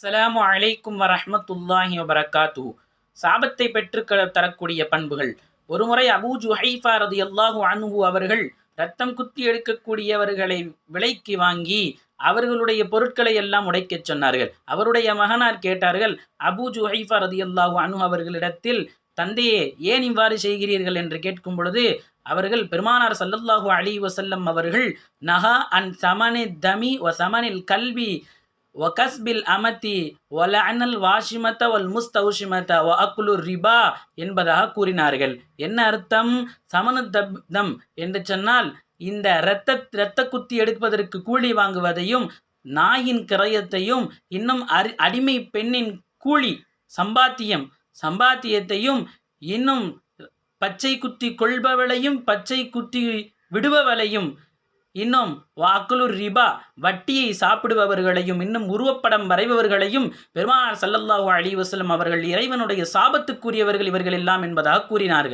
அஸ்ஸலாமு அலைக்கும் வரஹ்மத்துல்லாஹி வபரகாத்துஹு. சாபத்தை தரக்கூடிய பண்புகள். ஒருமுறை அபூ ஜுஹைஃபா ரலியல்லாஹு அன்ஹு அவர்கள் ரத்தம் குத்தி எடுக்கக்கூடியவர்களை விலைக்கு வாங்கி அவர்களுடைய பொருட்களை எல்லாம் உடைக்கச் சொன்னார்கள். அவருடைய மகனார் கேட்டார்கள், அபூ ஜுஹைஃபா ரலியல்லாஹு அன்ஹு அவர்களிடத்தில், தந்தையே ஏன் இவ்வாறு செய்கிறீர்கள் என்று கேட்கும் பொழுது அவர்கள், பெருமானார் ஸல்லல்லாஹு அலைஹி வஸல்லம் அவர்கள் நஹா அன் சமனி தமி வ சமனில் கல்வி வகஸ்பில் அமதி வலஅனல் வாஷிமத வல் முஸ்தௌஷிமத வ அக்லு ரிபா என்பதாக கூறினார்கள். என்ன அர்த்தம்? சமனு தம் என்று சொன்னால் இந்த இரத்த குத்தி எடுப்பதற்கு கூலி வாங்குவதையும், நாயின் கிரயத்தையும், இன்னும் அடிமை பெண்ணின் கூலி சம்பாத்தியத்தையும், இன்னும் பச்சை குத்தி கொள்பவளையும் பச்சை குத்தி விடுபவளையும், இன்னும் வாக்குலு ரிபா வட்டியை சாப்பிடுபவர்களையும், இன்னும் உருவப்படம் வரைபவர்களையும் பெருமானார் ஸல்லல்லாஹு அலைஹி வஸல்லம் அவர்கள் இறைவனுடைய சாபத்துக்குரியவர்கள் இவர்கள் எல்லாம் என்பதாக கூறினார்கள்.